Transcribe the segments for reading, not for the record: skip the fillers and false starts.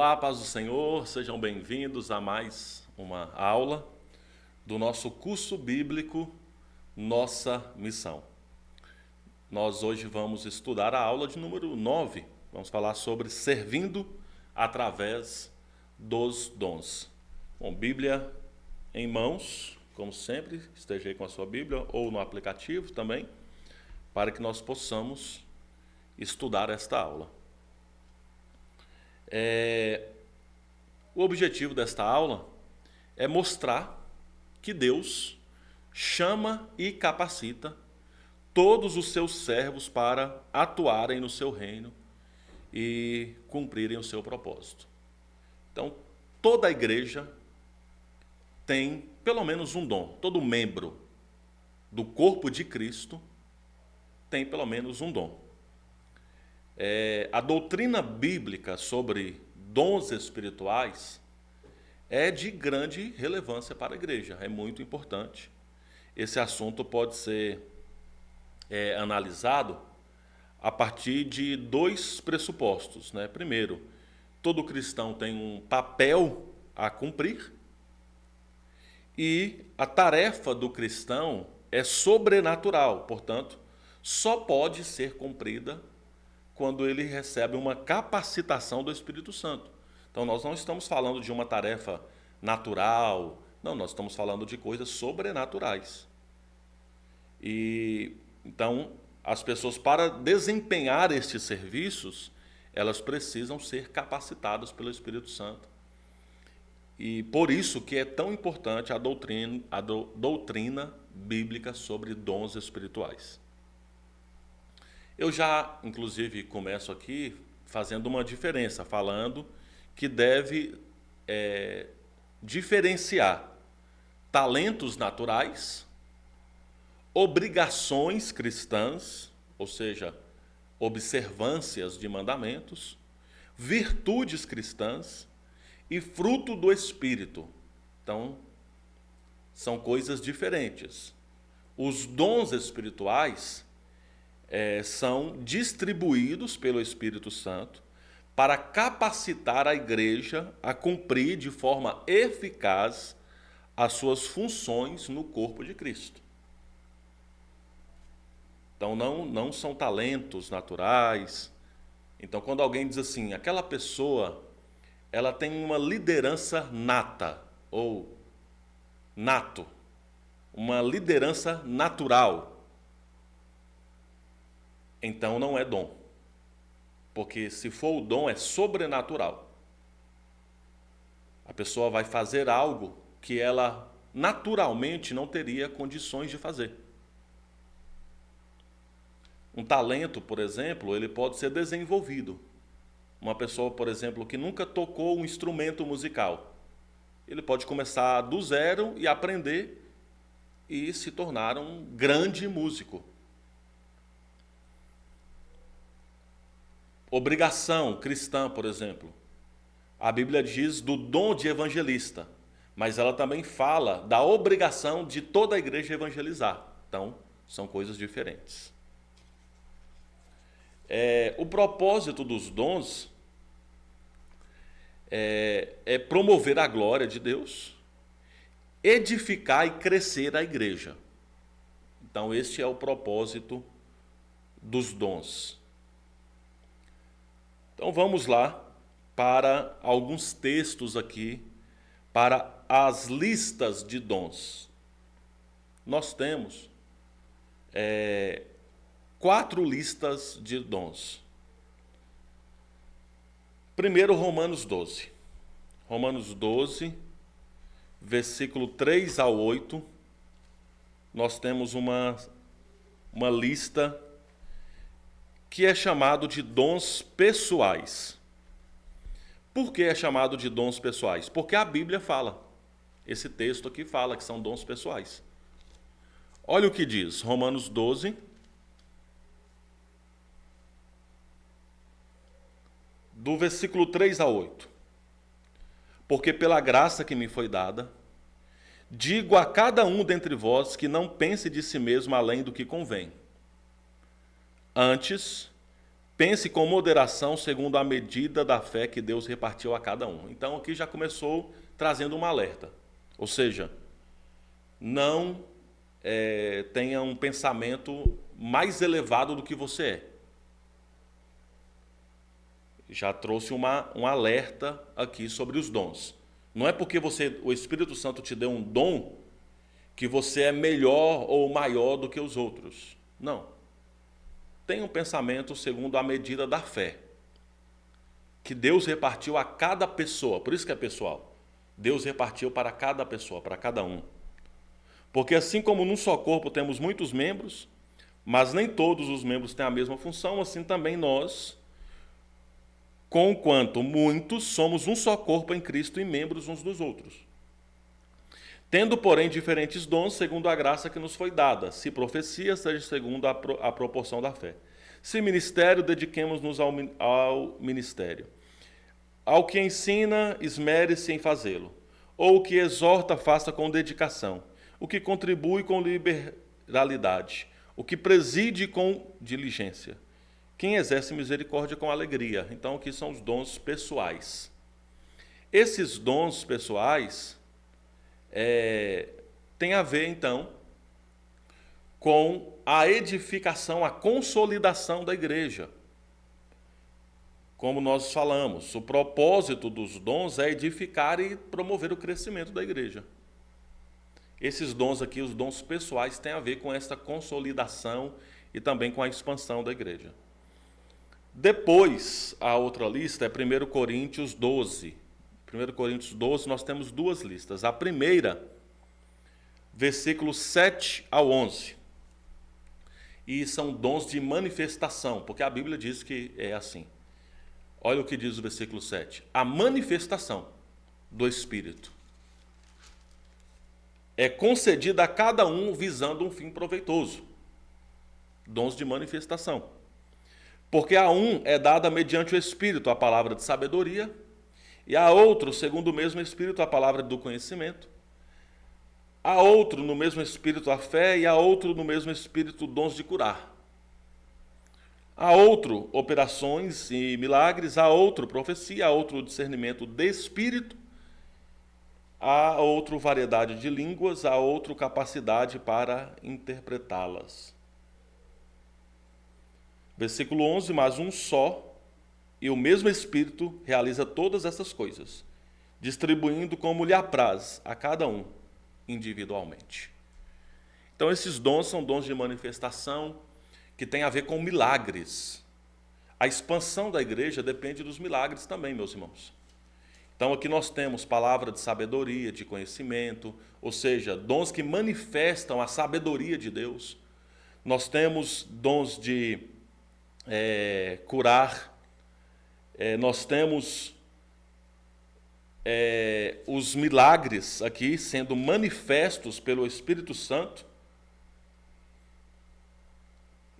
Olá, paz do Senhor, sejam bem-vindos a mais uma aula do nosso curso bíblico Nossa Missão. Nós hoje vamos estudar a aula de número 9. Vamos falar sobre servindo através dos dons. Bom, Bíblia em mãos, como sempre, esteja aí com a sua Bíblia ou no aplicativo também, para que nós possamos estudar esta aula. O objetivo desta aula é mostrar que Deus chama e capacita todos os seus servos para atuarem no seu reino e cumprirem o seu propósito. Então, toda a igreja tem pelo menos um dom. Todo membro do corpo de Cristo tem pelo menos um dom. A doutrina bíblica sobre dons espirituais é de grande relevância para a igreja, é muito importante. Esse assunto pode ser analisado a partir de dois pressupostos, né? Primeiro, todo cristão tem um papel a cumprir e a tarefa do cristão é sobrenatural, portanto, só pode ser cumprida quando ele recebe uma capacitação do Espírito Santo. Então, nós não estamos falando de uma tarefa natural, não, nós estamos falando de coisas sobrenaturais. Então, as pessoas, para desempenhar estes serviços, elas precisam ser capacitadas pelo Espírito Santo. E por isso que é tão importante a doutrina bíblica sobre dons espirituais. Eu já, inclusive, começo aqui fazendo uma diferença, falando que deve diferenciar talentos naturais, obrigações cristãs, ou seja, observâncias de mandamentos, virtudes cristãs e fruto do Espírito. Então, são coisas diferentes. Os dons espirituais são distribuídos pelo Espírito Santo para capacitar a igreja a cumprir de forma eficaz as suas funções no corpo de Cristo. Então, não são talentos naturais. Então, quando alguém diz assim, aquela pessoa ela tem uma liderança nata ou nato, uma liderança natural, então não é dom. Porque se for o dom, é sobrenatural. A pessoa vai fazer algo que ela naturalmente não teria condições de fazer. Um talento, por exemplo, ele pode ser desenvolvido. Uma pessoa, por exemplo, que nunca tocou um instrumento musical, ele pode começar do zero e aprender e se tornar um grande músico. Obrigação cristã, por exemplo. A Bíblia diz do dom de evangelista, mas ela também fala da obrigação de toda a igreja evangelizar. Então, são coisas diferentes. O propósito dos dons é promover a glória de Deus, edificar e crescer a igreja. Então, este é o propósito dos dons. Então vamos lá para alguns textos aqui, para as listas de dons. Nós temos 4 listas de dons. Primeiro, Romanos 12. Romanos 12, versículo 3 ao 8, nós temos uma lista que é chamado de dons pessoais. Por que é chamado de dons pessoais? Porque a Bíblia fala. Esse texto aqui fala que são dons pessoais. Olha o que diz, Romanos 12, do versículo 3 a 8. Porque pela graça que me foi dada, digo a cada um dentre vós que não pense de si mesmo além do que convém. Antes, pense com moderação segundo a medida da fé que Deus repartiu a cada um. Então aqui já começou trazendo um alerta. Ou seja, não tenha um pensamento mais elevado do que você é. Já trouxe um alerta aqui sobre os dons. Não é porque o Espírito Santo te deu um dom que você é melhor ou maior do que os outros. Não. Tenha um pensamento segundo a medida da fé que Deus repartiu a cada pessoa. Por isso que é pessoal. Deus repartiu para cada pessoa, para cada um. Porque assim como num só corpo temos muitos membros, mas nem todos os membros têm a mesma função, assim também nós, conquanto muitos, somos um só corpo em Cristo e membros uns dos outros. Tendo, porém, diferentes dons, segundo a graça que nos foi dada. Se profecia, seja segundo a proporção da fé. Se ministério, dediquemos-nos ao ministério. Ao que ensina, esmere-se em fazê-lo. Ou o que exorta, faça com dedicação. O que contribui com liberalidade. O que preside com diligência. Quem exerce misericórdia com alegria. Então, aqui são os dons pessoais. Esses dons pessoais têm a ver, então, com a edificação, a consolidação da igreja. Como nós falamos, o propósito dos dons é edificar e promover o crescimento da igreja. Esses dons aqui, os dons pessoais, têm a ver com essa consolidação e também com a expansão da igreja. Depois, a outra lista é 1 Coríntios 12. 1 Coríntios 12, nós temos duas listas. A primeira, versículos 7 ao 11. E são dons de manifestação, porque a Bíblia diz que é assim. Olha o que diz o versículo 7. A manifestação do Espírito é concedida a cada um visando um fim proveitoso. Dons de manifestação. Porque a um é dada mediante o Espírito a palavra de sabedoria, e a outro, segundo o mesmo Espírito, a palavra do conhecimento, a outro no mesmo Espírito a fé, e a outro no mesmo Espírito dons de curar. A outro operações e milagres, a outro profecia, a outro discernimento de Espírito, a outro variedade de línguas, a outro capacidade para interpretá-las. Versículo 11, mas um só e o mesmo Espírito realiza todas essas coisas, distribuindo como lhe apraz a cada um individualmente. Então esses dons são dons de manifestação que têm a ver com milagres. A expansão da igreja depende dos milagres também, meus irmãos. Então aqui nós temos palavra de sabedoria, de conhecimento, ou seja, dons que manifestam a sabedoria de Deus. Nós temos dons de curar, nós temos os milagres aqui sendo manifestos pelo Espírito Santo.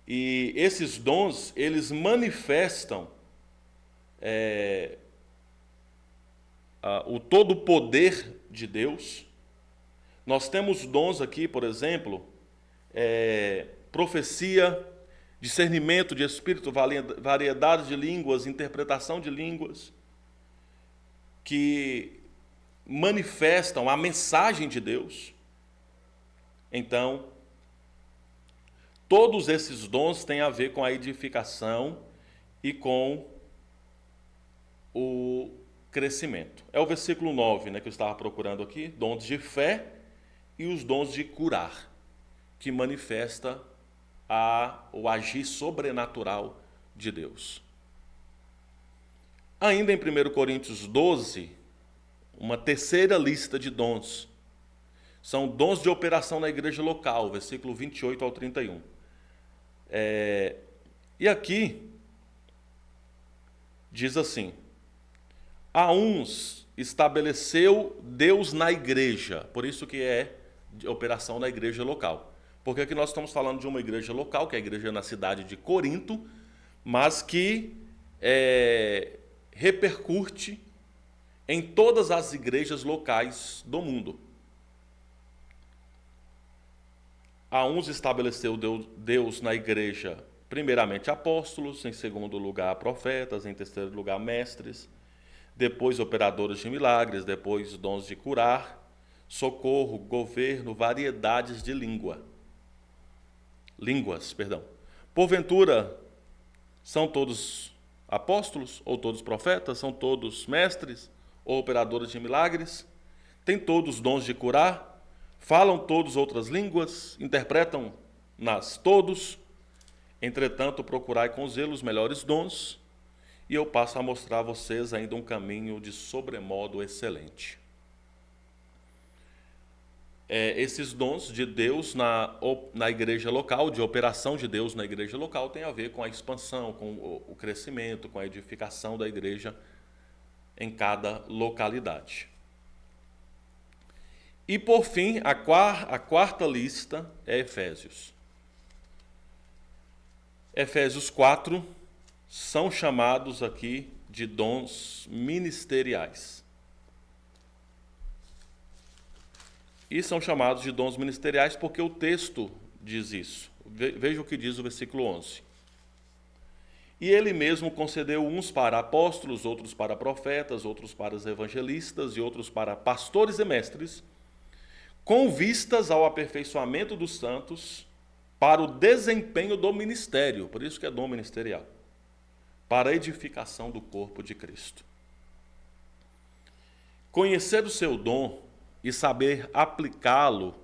E esses dons, eles manifestam o todo o poder de Deus. Nós temos dons aqui, por exemplo, profecia, discernimento de espírito, variedade de línguas, interpretação de línguas, que manifestam a mensagem de Deus. Então, todos esses dons têm a ver com a edificação e com o crescimento. É o versículo 9, que eu estava procurando aqui, dons de fé e os dons de curar, que manifesta o agir sobrenatural de Deus. Ainda em 1 Coríntios 12, uma terceira lista de dons. São dons de operação na igreja local, versículo 28 ao 31. E aqui diz assim: a uns estabeleceu Deus na igreja, por isso que é de operação na igreja local. Porque aqui nós estamos falando de uma igreja local, que é a igreja na cidade de Corinto, mas que repercute em todas as igrejas locais do mundo. A uns estabeleceu Deus na igreja Primeiramente apóstolos, em segundo lugar profetas, em terceiro lugar mestres, depois operadores de milagres, depois dons de curar, socorro, governo, variedades de línguas, perdão. Porventura, são todos apóstolos ou todos profetas? São todos mestres ou operadores de milagres? Têm todos dons de curar? Falam todos outras línguas? Interpretam-nas todos? Entretanto, procurai com zelo os melhores dons, e eu passo a mostrar a vocês ainda um caminho de sobremodo excelente. Esses dons de Deus na igreja local, de operação de Deus na igreja local, tem a ver com a expansão, com o crescimento, com a edificação da igreja em cada localidade. E, por fim, a quarta lista é Efésios. Efésios 4 são chamados aqui de dons ministeriais. E são chamados de dons ministeriais porque o texto diz isso. Veja o que diz o versículo 11. E ele mesmo concedeu uns para apóstolos, outros para profetas, outros para evangelistas e outros para pastores e mestres, com vistas ao aperfeiçoamento dos santos, para o desempenho do ministério, por isso que é dom ministerial, para a edificação do corpo de Cristo. Conhecer o seu dom e saber aplicá-lo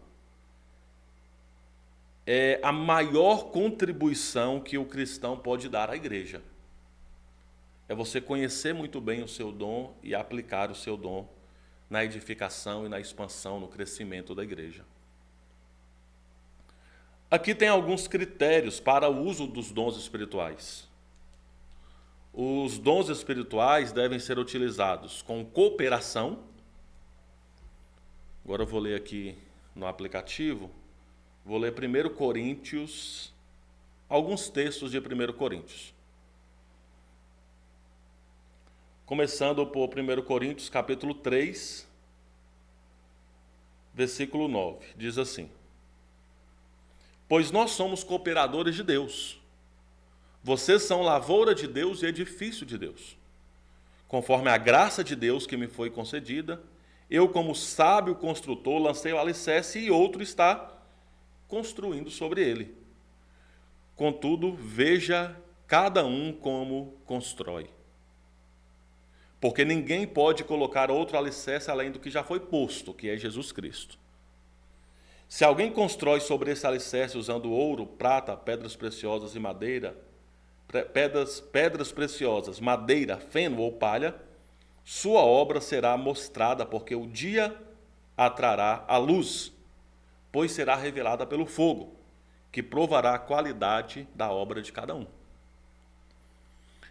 é a maior contribuição que o cristão pode dar à igreja. É você conhecer muito bem o seu dom e aplicar o seu dom na edificação e na expansão, no crescimento da igreja. Aqui tem alguns critérios para o uso dos dons espirituais. Os dons espirituais devem ser utilizados com cooperação. Agora eu vou ler aqui no aplicativo, vou ler 1 Coríntios, alguns textos de 1 Coríntios. Começando por 1 Coríntios, capítulo 3, versículo 9, diz assim: Pois nós somos cooperadores de Deus. Vocês são lavoura de Deus e edifício de Deus. Conforme a graça de Deus que me foi concedida, eu, como sábio construtor, lancei o alicerce e outro está construindo sobre ele. Contudo, veja cada um como constrói. Porque ninguém pode colocar outro alicerce além do que já foi posto, que é Jesus Cristo. Se alguém constrói sobre esse alicerce usando ouro, prata, pedras preciosas e madeira, pedras preciosas, madeira, feno ou palha, sua obra será mostrada, porque o dia a trará à luz, pois será revelada pelo fogo, que provará a qualidade da obra de cada um.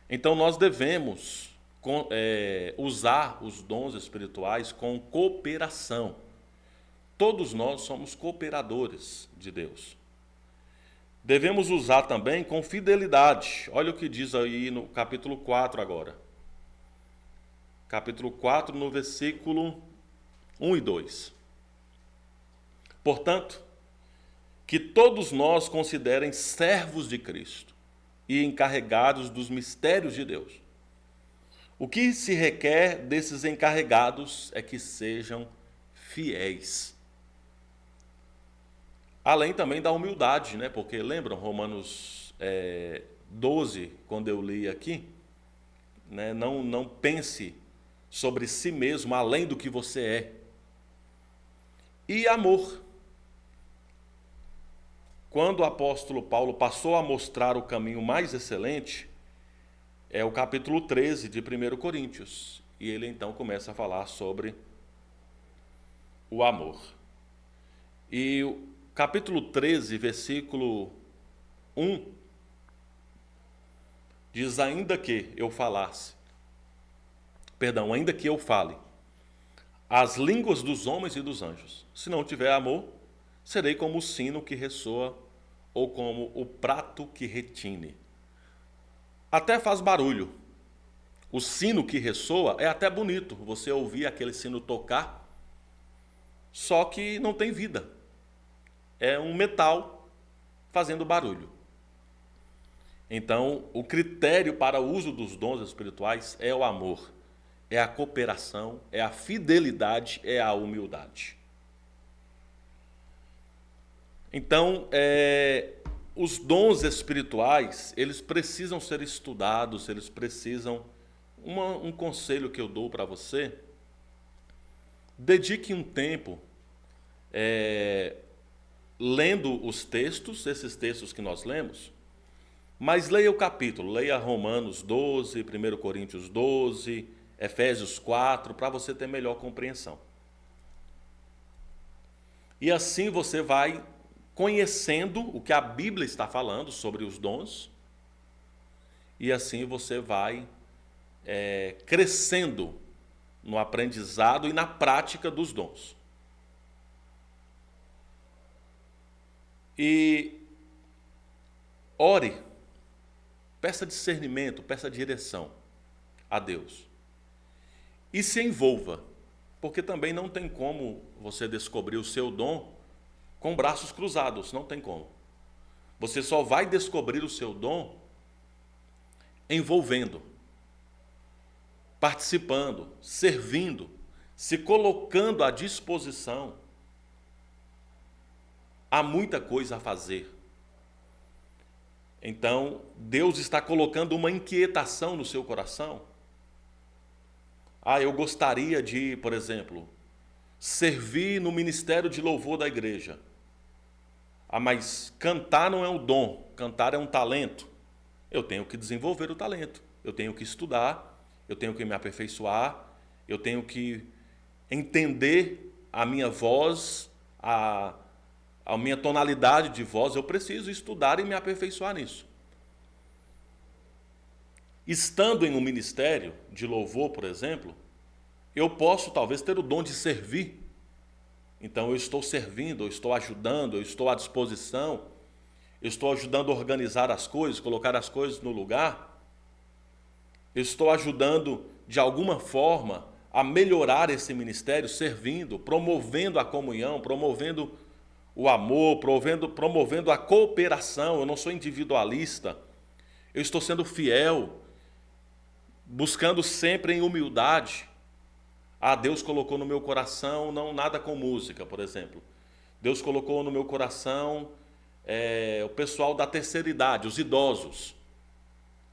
Então nós devemos usar os dons espirituais com cooperação. Todos nós somos cooperadores de Deus. Devemos usar também com fidelidade. Olha o que diz aí no capítulo 4 agora. Capítulo 4, no versículo 1 e 2. Portanto, que todos nós considerem servos de Cristo e encarregados dos mistérios de Deus. O que se requer desses encarregados é que sejam fiéis. Além também da humildade, né? Porque lembram Romanos 12, quando eu li aqui? Né? Não pense sobre si mesmo além do que você é. E amor. Quando o apóstolo Paulo passou a mostrar o caminho mais excelente, é o capítulo 13 de 1 Coríntios. E ele então começa a falar sobre o amor. E o capítulo 13, versículo 1, diz: ainda que eu fale as línguas dos homens e dos anjos, se não tiver amor, serei como o sino que ressoa ou como o prato que retine. Até faz barulho. O sino que ressoa é até bonito, você ouvir aquele sino tocar, só que não tem vida. É um metal fazendo barulho. Então, o critério para o uso dos dons espirituais é o amor, é a cooperação, é a fidelidade, é a humildade. Então, os dons espirituais, eles precisam ser estudados, eles precisam... Um conselho que eu dou para você, dedique um tempo lendo os textos, esses textos que nós lemos, mas leia o capítulo, leia Romanos 12, 1 Coríntios 12, Efésios 4, para você ter melhor compreensão. E assim você vai conhecendo o que a Bíblia está falando sobre os dons, e assim você vai crescendo no aprendizado e na prática dos dons. E ore, peça discernimento, peça direção a Deus. E se envolva, porque também não tem como você descobrir o seu dom com braços cruzados, não tem como. Você só vai descobrir o seu dom envolvendo, participando, servindo, se colocando à disposição. Há muita coisa a fazer. Então, Deus está colocando uma inquietação no seu coração. Eu gostaria de, por exemplo, servir no ministério de louvor da igreja. Mas cantar não é um dom, cantar é um talento. Eu tenho que desenvolver o talento, eu tenho que estudar, eu tenho que me aperfeiçoar, eu tenho que entender a minha voz, a minha tonalidade de voz, eu preciso estudar e me aperfeiçoar nisso. Estando em um ministério de louvor, por exemplo, eu posso talvez ter o dom de servir. Então eu estou servindo, eu estou ajudando, eu estou à disposição, eu estou ajudando a organizar as coisas, colocar as coisas no lugar. Eu estou ajudando, de alguma forma, a melhorar esse ministério, servindo, promovendo a comunhão, promovendo o amor, promovendo a cooperação. Eu não sou individualista. Eu estou sendo fiel, buscando sempre em humildade. Deus colocou no meu coração, não nada com música, por exemplo. Deus colocou no meu coração o pessoal da terceira idade, os idosos.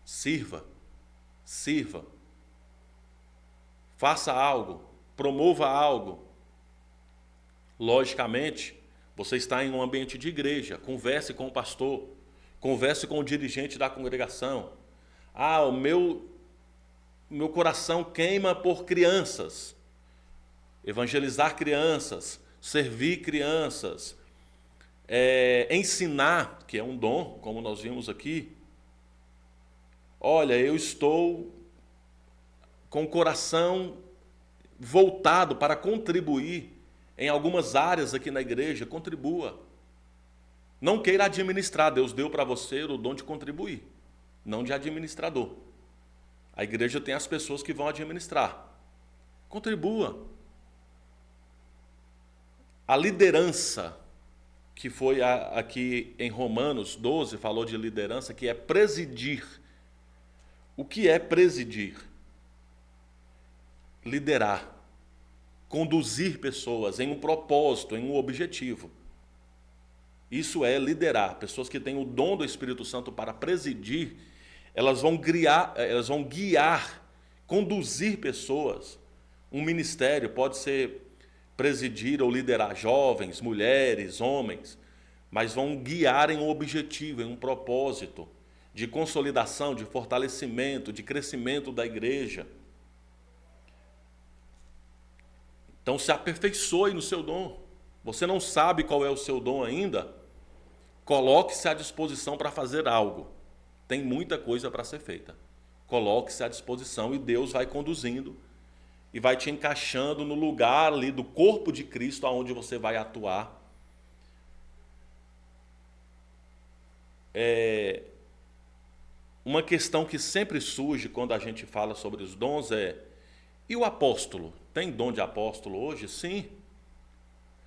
Sirva. Faça algo, promova algo. Logicamente, você está em um ambiente de igreja, converse com o pastor, converse com o dirigente da congregação. O meu coração queima por crianças. Evangelizar crianças, servir crianças, ensinar, que é um dom, como nós vimos aqui. Olha, eu estou com o coração voltado para contribuir em algumas áreas aqui na igreja. Contribua. Não queira administrar. Deus deu para você o dom de contribuir, não de administrador. A igreja tem as pessoas que vão administrar. Contribua. A liderança, que foi aqui em Romanos 12, falou de liderança, que é presidir. O que é presidir? Liderar, conduzir pessoas em um propósito, em um objetivo. Isso é liderar. Pessoas que têm o dom do Espírito Santo para presidir, elas vão guiar, conduzir pessoas. Um ministério pode ser presidir ou liderar jovens, mulheres, homens, mas vão guiar em um objetivo, em um propósito de consolidação, de fortalecimento, de crescimento da igreja. Então se aperfeiçoe no seu dom. Você não sabe qual é o seu dom ainda? Coloque-se à disposição para fazer algo. Tem muita coisa para ser feita. Coloque-se à disposição e Deus vai conduzindo e vai te encaixando no lugar ali do corpo de Cristo aonde você vai atuar. Uma questão que sempre surge quando a gente fala sobre os dons e o apóstolo? Tem dom de apóstolo hoje? Sim.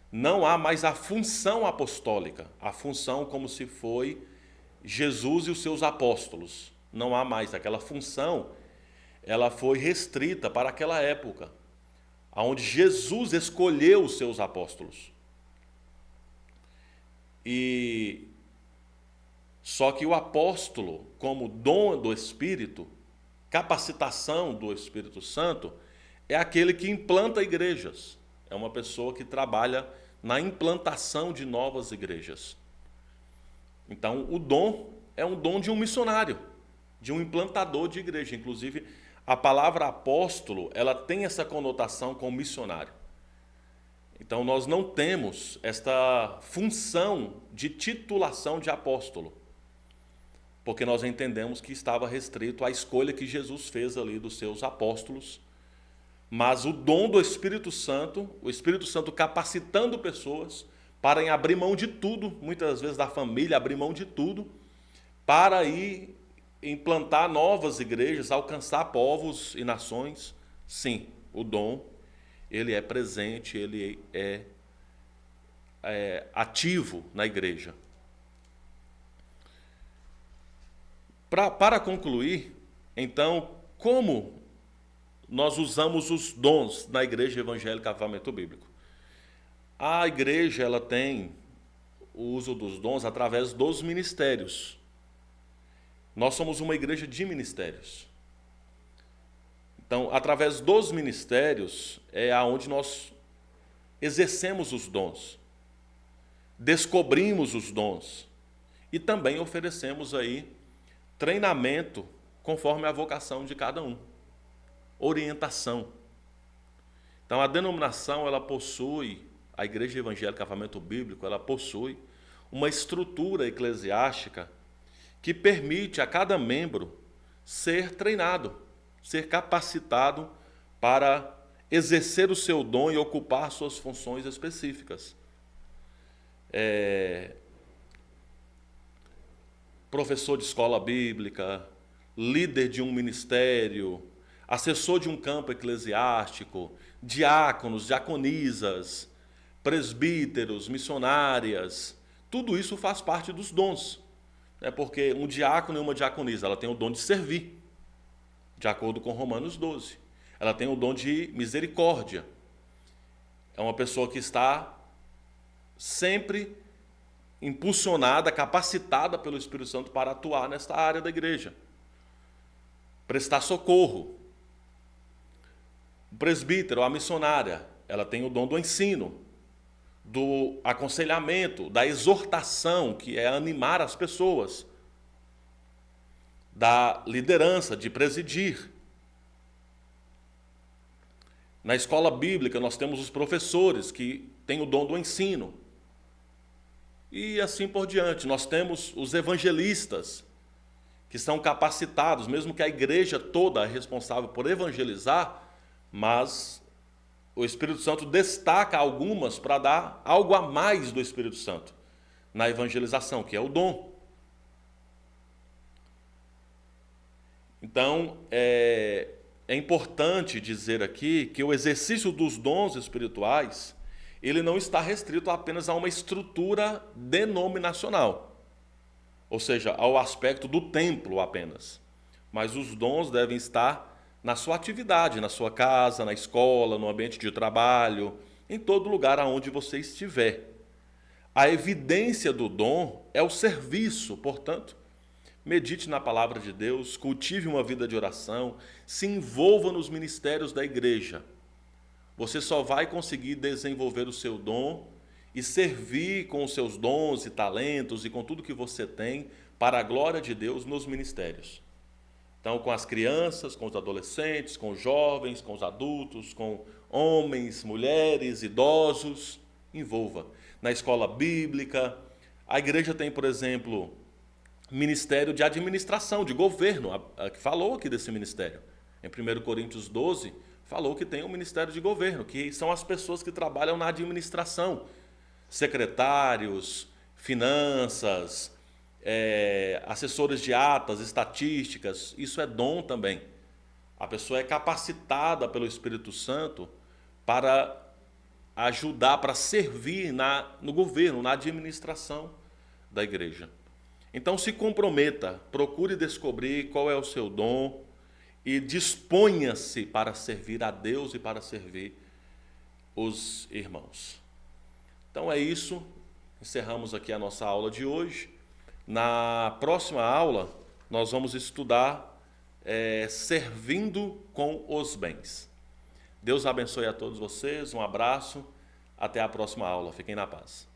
Não há mais a função apostólica, a função como se foi Jesus e os seus apóstolos. Não há mais aquela função, ela foi restrita para aquela época, onde Jesus escolheu os seus apóstolos. E só que o apóstolo, como dom do Espírito, capacitação do Espírito Santo, é aquele que implanta igrejas. É uma pessoa que trabalha na implantação de novas igrejas. Então, o dom é um dom de um missionário, de um implantador de igreja. Inclusive, a palavra apóstolo, ela tem essa conotação com missionário. Então, nós não temos esta função de titulação de apóstolo, porque nós entendemos que estava restrito à escolha que Jesus fez ali dos seus apóstolos. Mas o dom do Espírito Santo, o Espírito Santo capacitando pessoas para em abrir mão de tudo, muitas vezes da família, abrir mão de tudo, para ir implantar novas igrejas, alcançar povos e nações. Sim, o dom, ele é presente, ele é ativo na igreja. Para concluir, então, como nós usamos os dons na Igreja Evangélica Avivamento Bíblico? A igreja, ela tem o uso dos dons através dos ministérios. Nós somos uma igreja de ministérios. Então, através dos ministérios é aonde nós exercemos os dons, descobrimos os dons e também oferecemos aí treinamento conforme a vocação de cada um, orientação. Então, a denominação, ela possui, a Igreja Evangélica Avivamento Bíblico, ela possui uma estrutura eclesiástica que permite a cada membro ser treinado, ser capacitado para exercer o seu dom e ocupar suas funções específicas. Professor de escola bíblica, líder de um ministério, assessor de um campo eclesiástico, diáconos, diaconisas, presbíteros, missionárias, tudo isso faz parte dos dons. Porque um diácono e uma diaconisa, ela tem o dom de servir, de acordo com Romanos 12. Ela tem o dom de misericórdia. É uma pessoa que está sempre impulsionada, capacitada pelo Espírito Santo para atuar nesta área da igreja. Prestar socorro. O presbítero, a missionária, ela tem o dom do ensino, do aconselhamento, da exortação, que é animar as pessoas, da liderança, de presidir. Na escola bíblica, nós temos os professores, que têm o dom do ensino. E assim por diante. Nós temos os evangelistas, que são capacitados, mesmo que a igreja toda é responsável por evangelizar, mas o Espírito Santo destaca algumas para dar algo a mais do Espírito Santo na evangelização, que é o dom. Então, é importante dizer aqui que o exercício dos dons espirituais, ele não está restrito apenas a uma estrutura denominacional, ou seja, ao aspecto do templo apenas. Mas os dons devem estar na sua atividade, na sua casa, na escola, no ambiente de trabalho, em todo lugar aonde você estiver. A evidência do dom é o serviço, portanto, medite na palavra de Deus, cultive uma vida de oração, se envolva nos ministérios da igreja. Você só vai conseguir desenvolver o seu dom e servir com os seus dons e talentos e com tudo que você tem para a glória de Deus nos ministérios. Então, com as crianças, com os adolescentes, com os jovens, com os adultos, com homens, mulheres, idosos, envolva. Na escola bíblica, a igreja tem, por exemplo, ministério de administração, de governo, que falou aqui desse ministério. Em 1 Coríntios 12, falou que tem um ministério de governo, que são as pessoas que trabalham na administração, secretários, finanças, assessores de atas, estatísticas. Isso é dom também. A pessoa é capacitada pelo Espírito Santo para ajudar, para servir no governo, na administração da igreja. Então se comprometa, procure descobrir qual é o seu dom e disponha-se para servir a Deus e para servir os irmãos. Então é isso, encerramos aqui a nossa aula de hoje. Na próxima aula nós vamos estudar servindo com os bens. Deus abençoe a todos vocês, um abraço, até a próxima aula, fiquem na paz.